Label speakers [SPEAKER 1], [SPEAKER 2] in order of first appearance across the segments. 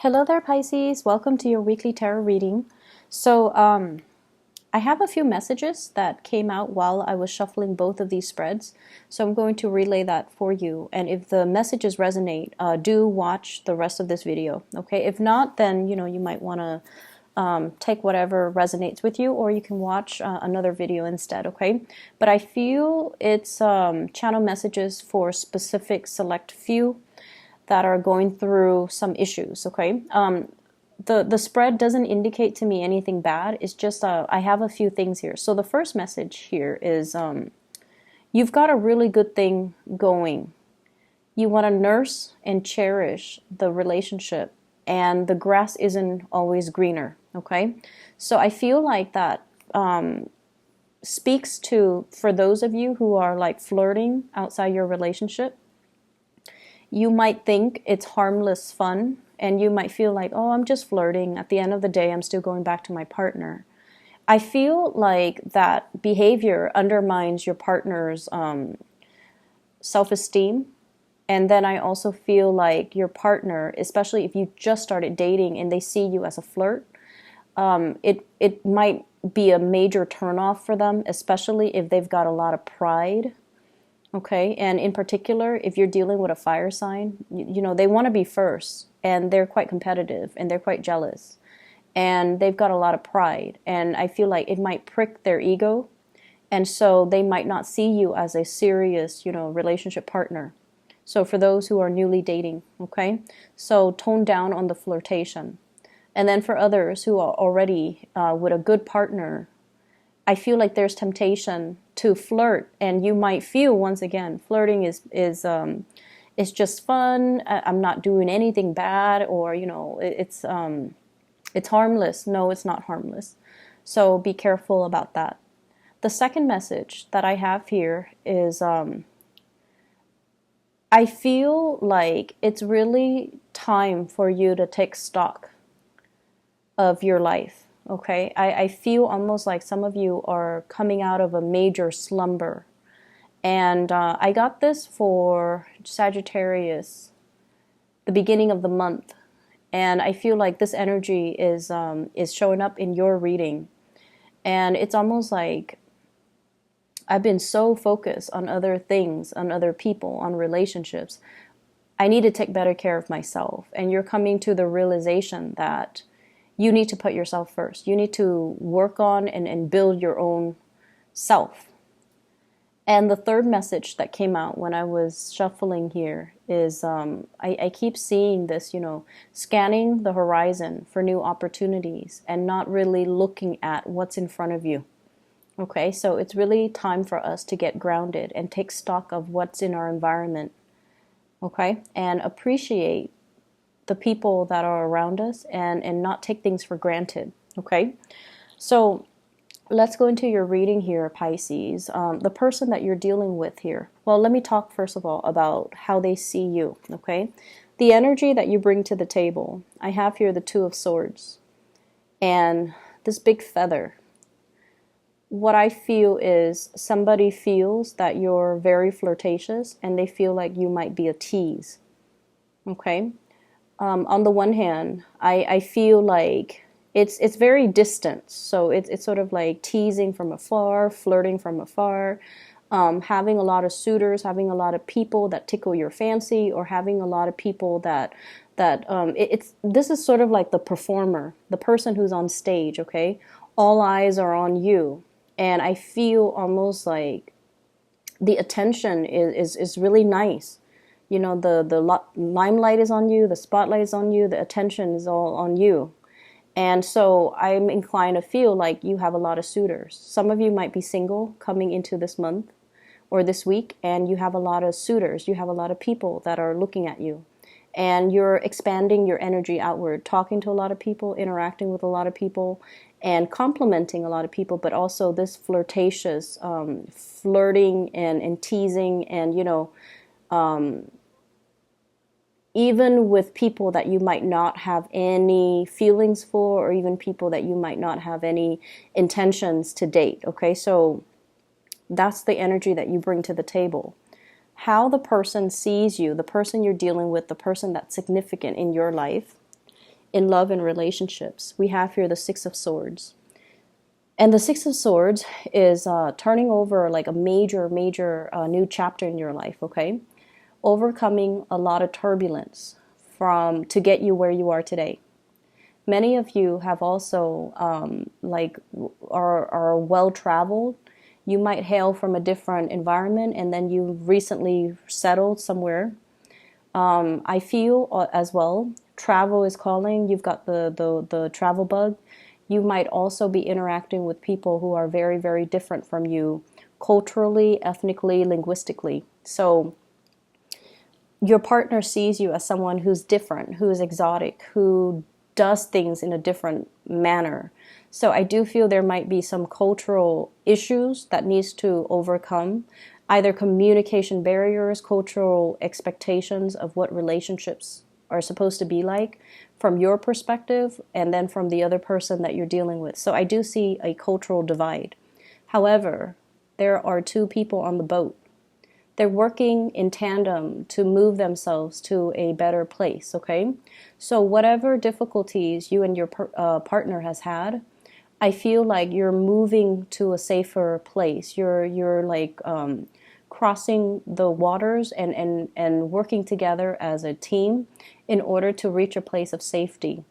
[SPEAKER 1] Hello there, Pisces. Welcome to your weekly tarot reading. So, I have a few messages that came out while I was shuffling both of these spreads. So I'm going to relay that for you. And if the messages resonate, do watch the rest of this video. Okay. If not, then, you might want to take whatever resonates with you, or you can watch another video instead. Okay. But I feel it's channel messages for specific select few that are going through some issues, okay? The spread doesn't indicate to me anything bad. It's just I have a few things here. So the first message here is you've got a really good thing going. You want to nurse and cherish the relationship, and the grass isn't always greener, okay? So I feel like that speaks to, for those of you who are like flirting outside your relationship, you might think it's harmless fun, and you might feel like, oh, I'm just flirting. At the end of the day, I'm still going back to my partner. I feel like that behavior undermines your partner's self-esteem. And then I also feel like your partner, especially if you just started dating and they see you as a flirt, it might be a major turnoff for them, especially if they've got a lot of pride. Okay, and in particular, if you're dealing with a fire sign, you know, they want to be first, and they're quite competitive, and they're quite jealous, and they've got a lot of pride, and I feel like it might prick their ego, and so they might not see you as a serious, relationship partner. So for those who are newly dating, okay, so tone down on the flirtation. And then for others who are already with a good partner, I feel like there's temptation to flirt, and you might feel, once again, flirting is just fun. I'm not doing anything bad, or it's harmless. No, it's not harmless. So be careful about that. The second message that I have here is I feel like it's really time for you to take stock of your life. Okay, I feel almost like some of you are coming out of a major slumber. And I got this for Sagittarius, the beginning of the month. And I feel like this energy is showing up in your reading. And it's almost like I've been so focused on other things, on other people, on relationships. I need to take better care of myself. And you're coming to the realization that you need to put yourself first. You need to work on and build your own self. And the third message that came out when I was shuffling here is I keep seeing this, scanning the horizon for new opportunities and not really looking at what's in front of you. Okay, so it's really time for us to get grounded and take stock of what's in our environment. Okay, and appreciate the people that are around us, and not take things for granted. Okay, so let's go into your reading here, Pisces. The person that you're dealing with here. Well, let me talk first of all about how they see you. Okay, the energy that you bring to the table. I have here the Two of Swords and this big feather. What I feel is somebody feels that you're very flirtatious, and they feel like you might be a tease. Okay. On the one hand, I feel like it's very distant. So it's sort of like teasing from afar, flirting from afar, having a lot of suitors, having a lot of people that tickle your fancy, or having a lot of people this is sort of like the performer, the person who's on stage. Okay, all eyes are on you, and I feel almost like the attention is really nice. The limelight is on you, the spotlight is on you, the attention is all on you. And so I'm inclined to feel like you have a lot of suitors. Some of you might be single coming into this month or this week, and you have a lot of suitors. You have a lot of people that are looking at you. And you're expanding your energy outward, talking to a lot of people, interacting with a lot of people, and complimenting a lot of people, but also this flirtatious flirting and teasing, and even with people that you might not have any feelings for, or even people that you might not have any intentions to date. Okay, so that's the energy that you bring to the table. How the person sees you, the person you're dealing with, the person that's significant in your life, in love and relationships, we have here the Six of Swords. And the Six of Swords is turning over like a major new chapter in your life, okay? Overcoming a lot of turbulence to get you where you are today. Many of you have also are well traveled. You might hail from a different environment, and then you recently settled somewhere. I feel as well, travel is calling. You've got the travel bug. You might also be interacting with people who are very, very different from you, culturally, ethnically, linguistically. So your partner sees you as someone who's different, who is exotic, who does things in a different manner. So I do feel there might be some cultural issues that needs to overcome, either communication barriers, cultural expectations of what relationships are supposed to be like from your perspective, and then from the other person that you're dealing with. So I do see a cultural divide. However, there are two people on the boat. They're working in tandem to move themselves to a better place, okay? So whatever difficulties you and your partner has had, I feel like you're moving to a safer place. You're like crossing the waters and working together as a team in order to reach a place of safety.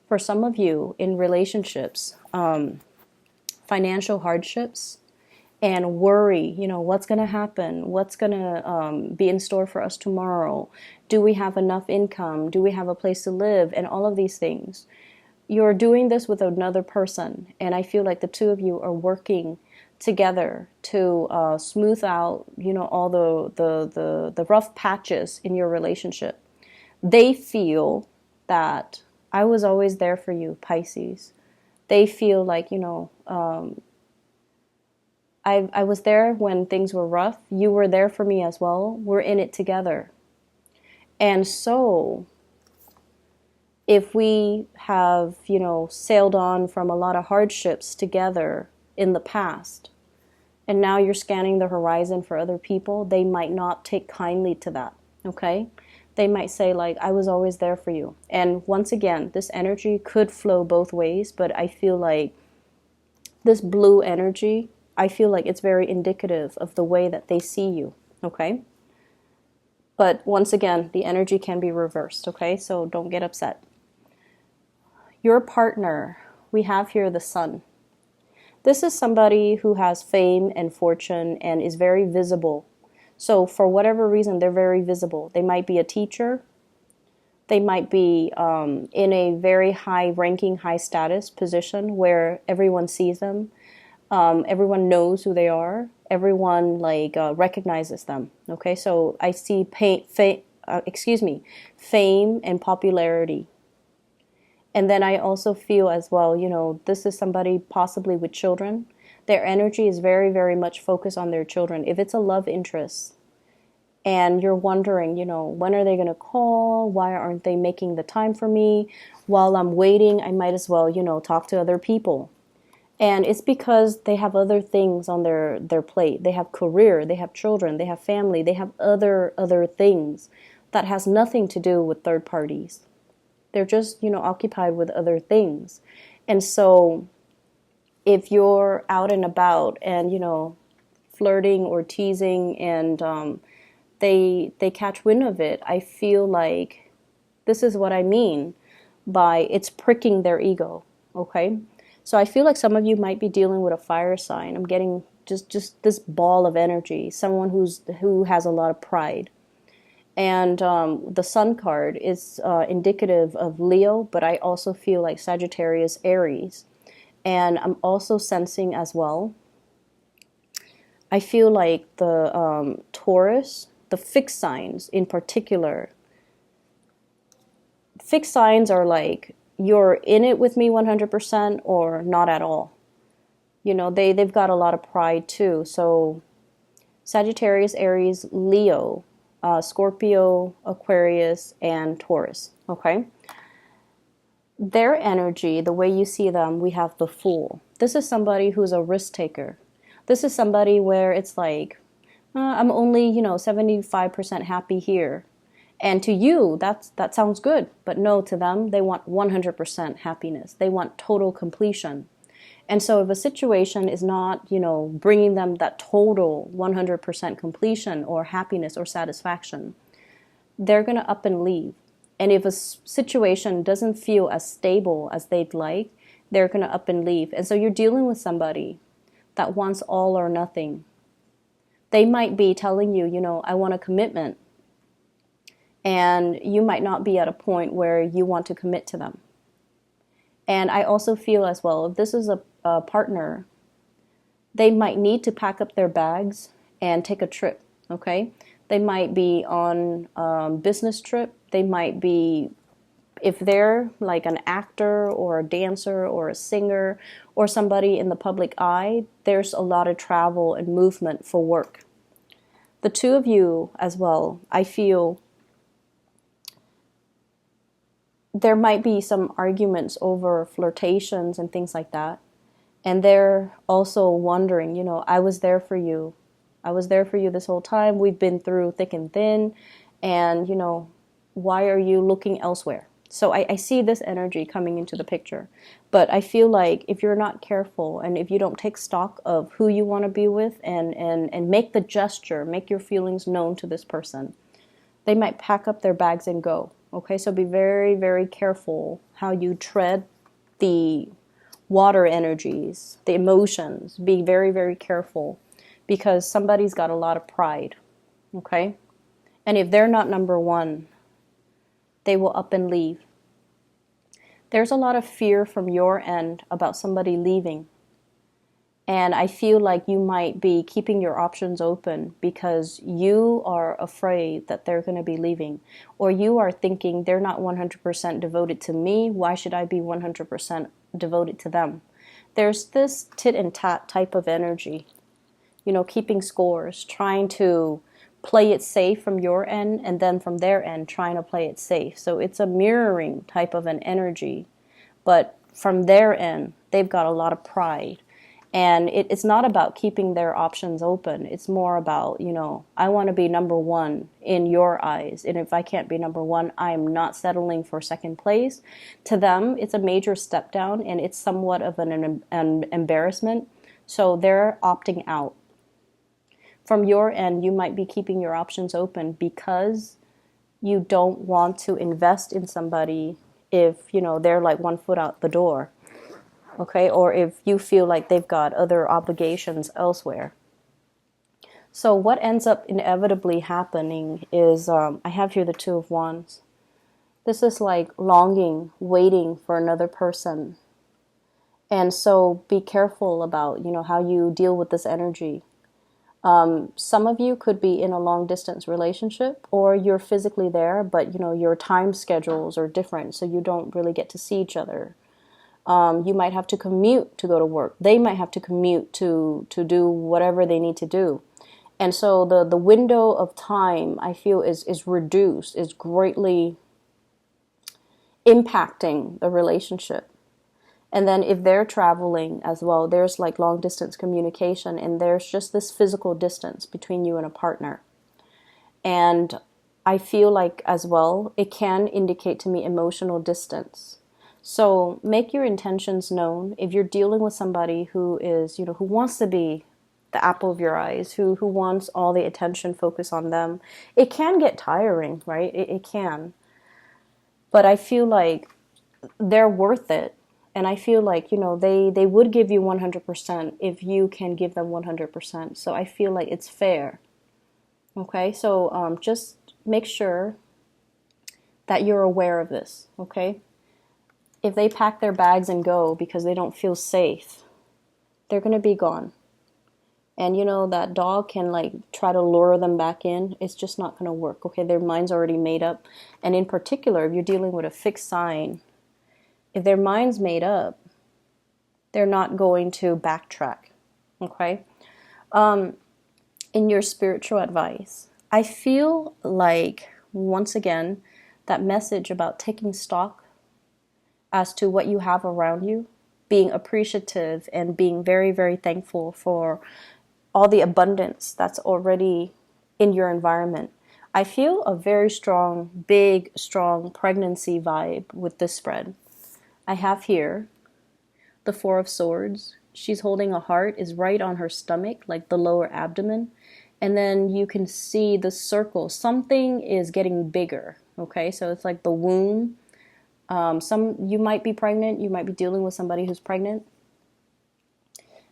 [SPEAKER 1] For some of you in relationships, financial hardships, and worry, what's going to happen? What's going to be in store for us tomorrow? Do we have enough income? Do we have a place to live? And all of these things. You're doing this with another person, and I feel like the two of you are working together to smooth out, all the rough patches in your relationship. They feel that I was always there for you, Pisces. They feel like, I was there when things were rough. You were there for me as well. We're in it together. And so if we have, sailed on from a lot of hardships together in the past, and now you're scanning the horizon for other people, they might not take kindly to that, okay? They might say, like, I was always there for you. And once again, this energy could flow both ways, but I feel like this blue energy, I feel like it's very indicative of the way that they see you, okay? But once again, the energy can be reversed, okay? So don't get upset. Your partner, we have here the Sun. This is somebody who has fame and fortune and is very visible. So for whatever reason, they're very visible. They might be a teacher. They might be in a very high-ranking, high-status position where everyone sees them. Everyone knows who they are. Everyone recognizes them. Okay, so I see fame and popularity. And then I also feel as well, this is somebody possibly with children. Their energy is very, very much focused on their children. If it's a love interest and you're wondering, when are they going to call? Why aren't they making the time for me? While I'm waiting, I might as well, talk to other people. And it's because they have other things on their plate. They have career, they have children, they have family, they have other things that has nothing to do with third parties. They're just, occupied with other things. And so if you're out and about and, flirting or teasing and they catch wind of it, I feel like this is what I mean by it's pricking their ego, okay? So I feel like some of you might be dealing with a fire sign. I'm getting just this ball of energy, someone who has a lot of pride. And the Sun card is indicative of Leo, but I also feel like Sagittarius, Aries. And I'm also sensing as well, I feel like the Taurus, the fixed signs in particular. Fixed signs are like, you're in it with me 100% or not at all. They've got a lot of pride too. So Sagittarius, Aries, Leo, Scorpio, Aquarius, and Taurus, okay? Their energy, the way you see them, we have the Fool. This is somebody who's a risk taker. This is somebody where it's like, I'm only, 75% happy here. And to you, that sounds good. But no, to them, they want 100% happiness. They want total completion. And so if a situation is not, bringing them that total 100% completion or happiness or satisfaction, they're going to up and leave. And if a situation doesn't feel as stable as they'd like, they're going to up and leave. And so you're dealing with somebody that wants all or nothing. They might be telling you, I want a commitment. And you might not be at a point where you want to commit to them. And I also feel as well, if this is a partner, they might need to pack up their bags and take a trip, okay? They might be on a business trip. They might be, if they're like an actor or a dancer or a singer or somebody in the public eye, there's a lot of travel and movement for work. The two of you as well, I feel there might be some arguments over flirtations and things like that. And they're also wondering, I was there for you. I was there for you this whole time. We've been through thick and thin. And, why are you looking elsewhere? So I see this energy coming into the picture. But I feel like if you're not careful and if you don't take stock of who you want to be with and make the gesture, make your feelings known to this person, they might pack up their bags and go. Okay, so be very, very careful how you tread the water energies, the emotions. Be very, very careful because somebody's got a lot of pride. Okay? And if they're not number one, they will up and leave. There's a lot of fear from your end about somebody leaving. And I feel like you might be keeping your options open because you are afraid that they're going to be leaving. Or you are thinking they're not 100% devoted to me. Why should I be 100% devoted to them? There's this tit and tat type of energy. Keeping scores, trying to play it safe from your end and then from their end trying to play it safe. So it's a mirroring type of an energy. But from their end, they've got a lot of pride. And it's not about keeping their options open. It's more about, I want to be number one in your eyes. And if I can't be number one, I am not settling for second place. To them, it's a major step down and it's somewhat of an embarrassment. So they're opting out. From your end, you might be keeping your options open because you don't want to invest in somebody if, they're like 1 foot out the door. Okay, or if you feel like they've got other obligations elsewhere. So what ends up inevitably happening is, I have here the Two of Wands. This is like longing, waiting for another person. And so be careful about, how you deal with this energy. Some of you could be in a long distance relationship or you're physically there, but, your time schedules are different, so you don't really get to see each other. You might have to commute to go to work. They might have to commute to do whatever they need to do. And so the window of time, I feel, is reduced, is greatly impacting the relationship. And then if they're traveling as well, there's like long distance communication and there's just this physical distance between you and a partner. And I feel like as well, it can indicate to me emotional distance. So make your intentions known. If you're dealing with somebody who is, who wants to be the apple of your eyes, who wants all the attention focused on them, it can get tiring, right? It can. But I feel like they're worth it. And I feel like, they would give you 100% if you can give them 100%. So I feel like it's fair. Okay, so just make sure that you're aware of this, okay? If they pack their bags and go because they don't feel safe, they're going to be gone. And that dog can like try to lure them back in. It's just not going to work. Okay, their mind's already made up. And in particular, if you're dealing with a fixed sign, if their mind's made up, they're not going to backtrack. Okay? In your spiritual advice, I feel like, once again, that message about taking stock as to what you have around you, being appreciative and being very, very thankful for all the abundance that's already in your environment. I feel a very strong, big, strong pregnancy vibe with this spread. I have here the Four of Swords. She's holding a heart, is right on her stomach, like the lower abdomen. And then you can see the circle. Something is getting bigger, okay? So it's like the womb. You might be pregnant. You might be dealing with somebody who's pregnant.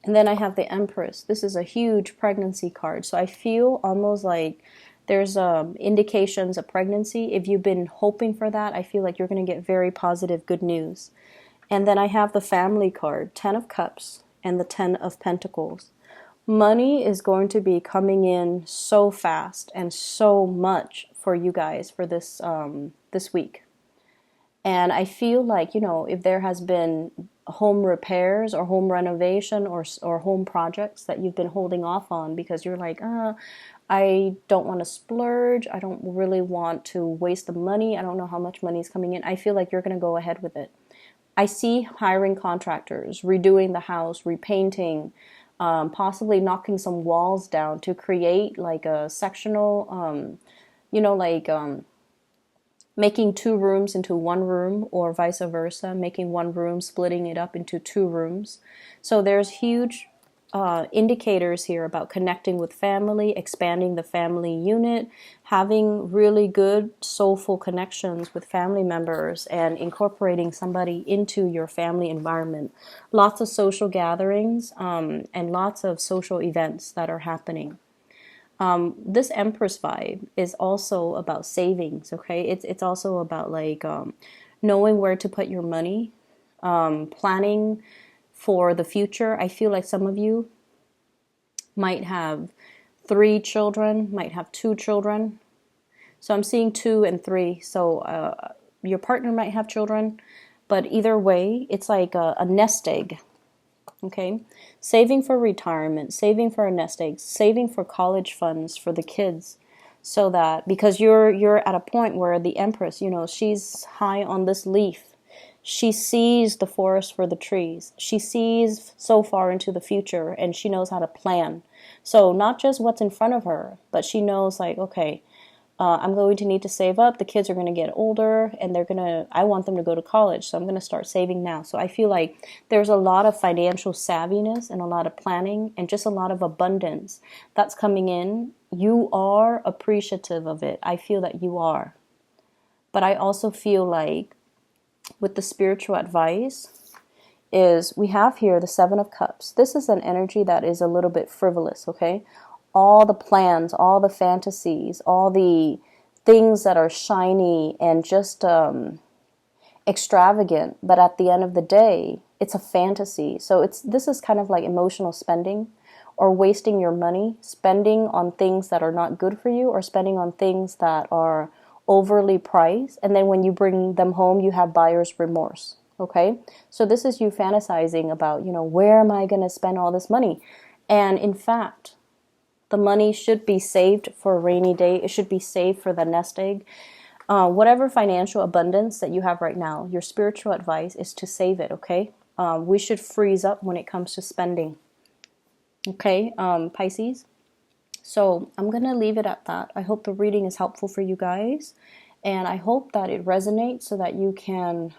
[SPEAKER 1] And then I have the Empress. This is a huge pregnancy card. So I feel almost like there's indications of pregnancy. If you've been hoping for that, I feel like you're going to get very positive, good news. And then I have the Family card, 10 of Cups and the 10 of Pentacles. Money is going to be coming in so fast and so much for you guys for this this week. And I feel like, you know, if there has been home repairs or home renovation or home projects that you've been holding off on because you're like, I don't want to splurge. I don't really want to waste the money. I don't know how much money is coming in. I feel like you're going to go ahead with it. I see hiring contractors, redoing the house, repainting, possibly knocking some walls down to create like a sectional, making 2 rooms into 1 room or vice versa, making 1 room, splitting it up into 2 rooms. So there's huge indicators here about connecting with family, expanding the family unit, having really good soulful connections with family members and incorporating somebody into your family environment. Lots of social gatherings and lots of social events that are happening. This Empress vibe is also about savings, okay? It's also about like knowing where to put your money, planning for the future. I feel like some of you might have 3 children, might have 2 children. So I'm seeing 2 and 3. So your partner might have children, but either way, it's like a nest egg. Okay, saving for retirement, saving for a nest egg, saving for college funds for the kids, so that because you're at a point where the Empress, you know, she's high on this leaf. She sees the forest for the trees. She sees so far into the future, and she knows how to plan. So not just what's in front of her, but she knows like, okay, I'm going to need to save up. The kids are going to get older and I want them to go to college. So I'm going to start saving now. So I feel like there's a lot of financial savviness and a lot of planning and just a lot of abundance that's coming in. You are appreciative of it. I feel that you are. But I also feel like with the spiritual advice is we have here the 7 of Cups. This is an energy that is a little bit frivolous, okay? All the plans, all the fantasies, all the things that are shiny and just extravagant, but at the end of the day, it's a fantasy. So this is kind of like emotional spending or wasting your money, spending on things that are not good for you or spending on things that are overly priced. And then when you bring them home, you have buyer's remorse. Okay? So this is you fantasizing about, you know, where am I going to spend all this money? And in fact, the money should be saved for a rainy day. It should be saved for the nest egg. Whatever financial abundance that you have right now, your spiritual advice is to save it, okay? We should freeze up when it comes to spending. Okay, Pisces? So I'm going to leave it at that. I hope the reading is helpful for you guys. And I hope that it resonates so that you can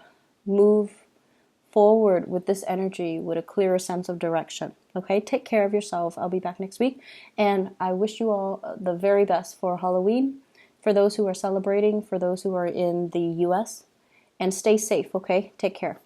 [SPEAKER 1] move forward with this energy with a clearer sense of direction. Okay, take care of yourself. I'll be back next week. And I wish you all the very best for Halloween, for those who are celebrating, for those who are in the US. And stay safe, okay? Take care.